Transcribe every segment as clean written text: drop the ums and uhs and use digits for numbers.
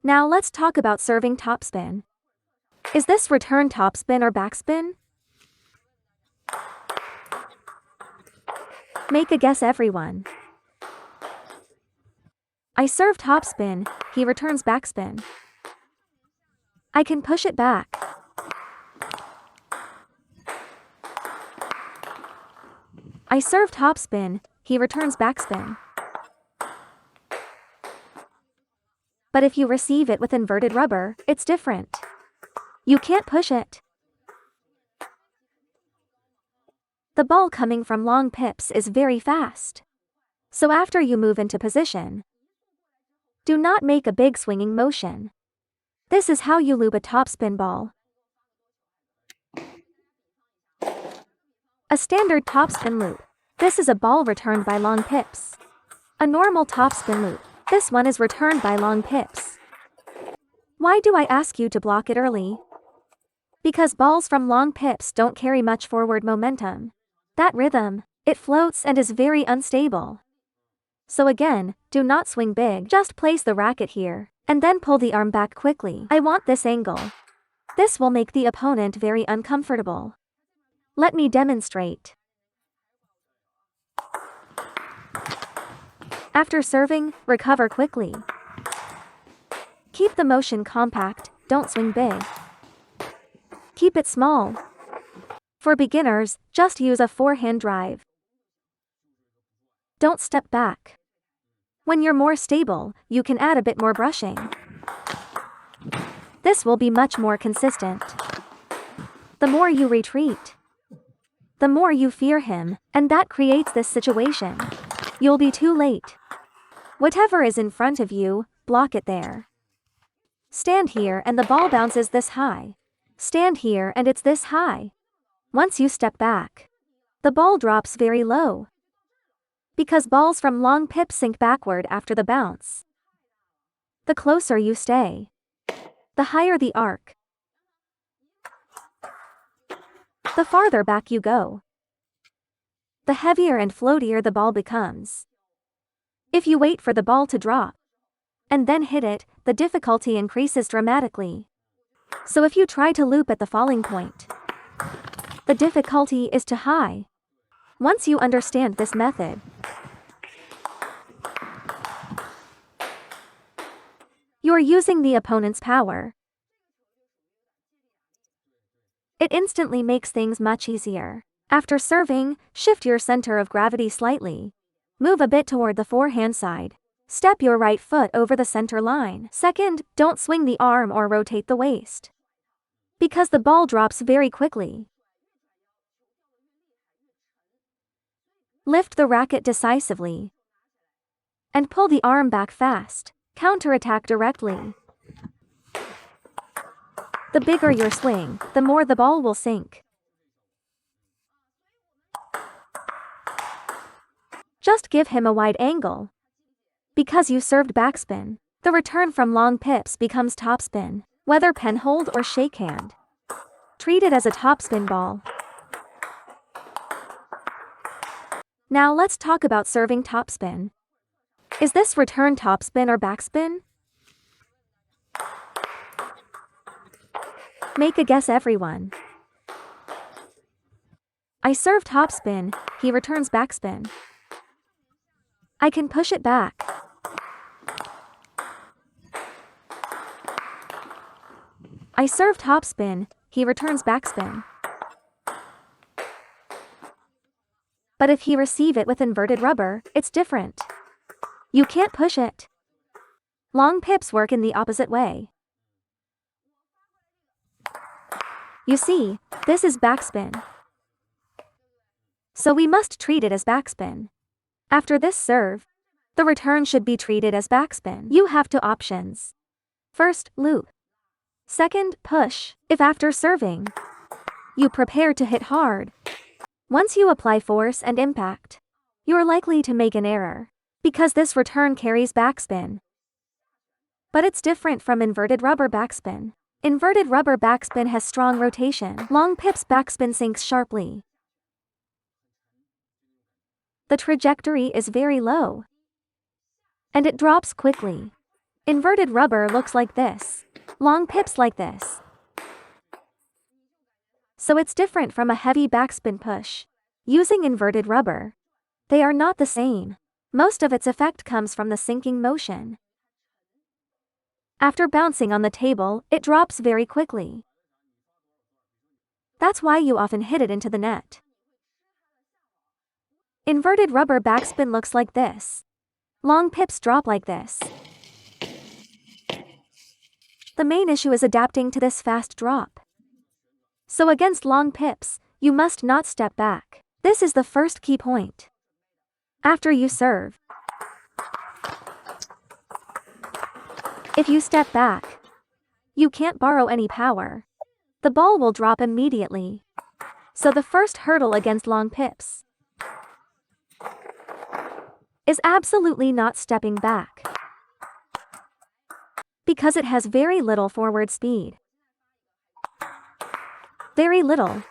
Now let's talk about serving topspin. Is this return topspin or backspin? Make a guess, everyone. I serve topspin, he returns backspin. I can push it back. I serve topspin, he returns backspin. But if you receive it with inverted rubber, it's different. You can't push it. The ball coming from long pips is very fast. So after you move into position, do not make a big swinging motion. This is how you loop a topspin ball. A standard topspin loop. This is a ball returned by long pips. A normal topspin loop. This one is returned by long pips. Why do I ask you to block it early? Because balls from long pips don't carry much forward momentum. That rhythm, it floats and is very unstable. So again, do not swing big, just place the racket here, and then pull the arm back quickly. I want this angle. This will make the opponent very uncomfortable. Let me demonstrate. After serving, recover quickly. Keep the motion compact, don't swing big. Keep it small. For beginners, just use a forehand drive. Don't step back. When you're more stable, you can add a bit more brushing. This will be much more consistent. The more you retreat, the more you fear him, and that creates this situation. You'll be too late. Whatever is in front of you, block it there. Stand here and the ball bounces this high. Stand here and it's this high. Once you step back, the ball drops very low. Because balls from long pips sink backward after the bounce. The closer you stay, the higher the arc. The farther back you go, the heavier and floatier the ball becomes. If you wait for the ball to drop and then hit it, the difficulty increases dramatically. So if you try to loop at the falling point, the difficulty is too high. Once you understand this method, you're using the opponent's power. It instantly makes things much easier. After serving, shift your center of gravity slightly. Move a bit toward the forehand side. Step your right foot over the center line. Second, don't swing the arm or rotate the waist, because the ball drops very quickly. Lift the racket decisively and pull the arm back fast. Counterattack directly. The bigger your swing, the more the ball will sink. Just give him a wide angle. Because you served backspin, the return from long pips becomes topspin, whether pen hold or shake hand. Treat it as a topspin ball. Now let's talk about serving topspin. Is this return topspin or backspin? Make a guess, everyone. I serve topspin, he returns backspin. I can push it back. I serve topspin, he returns backspin. But if he receive it with inverted rubber, it's different. You can't push it. Long pips work in the opposite way. You see, this is backspin. So we must treat it as backspin. After this serve, the return should be treated as backspin. You have two options. First, loop. Second, push. If after serving, you prepare to hit hard, once you apply force and impact, you're likely to make an error, because this return carries backspin. But it's different from inverted rubber backspin. Inverted rubber backspin has strong rotation. Long pips backspin sinks sharply. The trajectory is very low, and it drops quickly. Inverted rubber looks like this. Long pips like this. So it's different from a heavy backspin push. Using inverted rubber, they are not the same. Most of its effect comes from the sinking motion. After bouncing on the table, it drops very quickly. That's why you often hit it into the net. Inverted rubber backspin looks like this. Long pips drop like this. The main issue is adapting to this fast drop. So against long pips, you must not step back. This is the first key point. After you serve, if you step back, you can't borrow any power. The ball will drop immediately. So the first hurdle against long pips is absolutely not stepping back, because it has very little forward speed. Very little.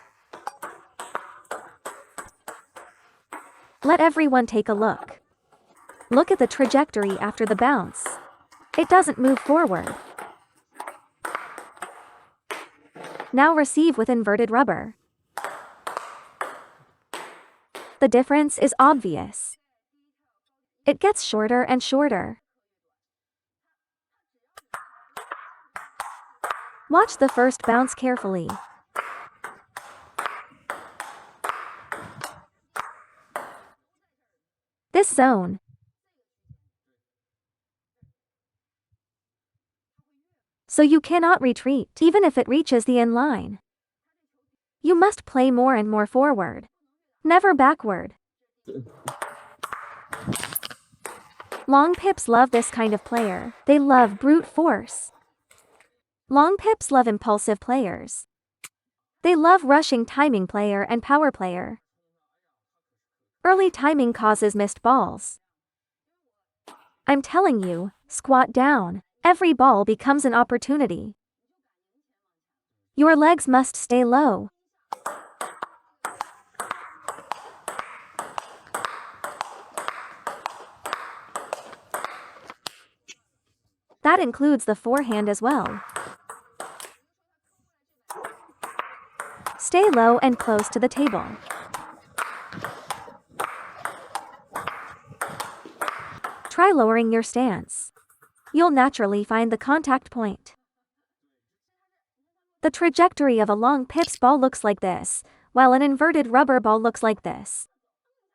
Let everyone take a look. Look at the trajectory after the bounce. It doesn't move forward. Now receive with inverted rubber. The difference is obvious. It gets shorter and shorter. Watch the first bounce carefully. This zone. So you cannot retreat, even if it reaches the end line. You must play more and more forward, never backward. Long pips love this kind of player. They love brute force. Long pips love impulsive players. They love rushing timing player and power player. Early timing causes missed balls. I'm telling you, squat down. Every ball becomes an opportunity. Your legs must stay low. That includes the forehand as well. Stay low and close to the table. Try lowering your stance. You'll naturally find the contact point. The trajectory of a long pips ball looks like this, while an inverted rubber ball looks like this.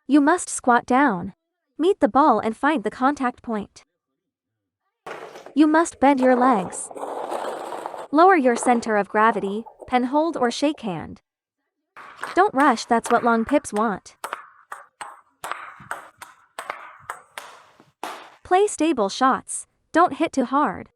You must squat down, meet the ball and find the contact point. You must bend your legs. Lower your center of gravity, pen hold or shake hand. Don't rush, that's what long pips want. Play stable shots, don't hit too hard.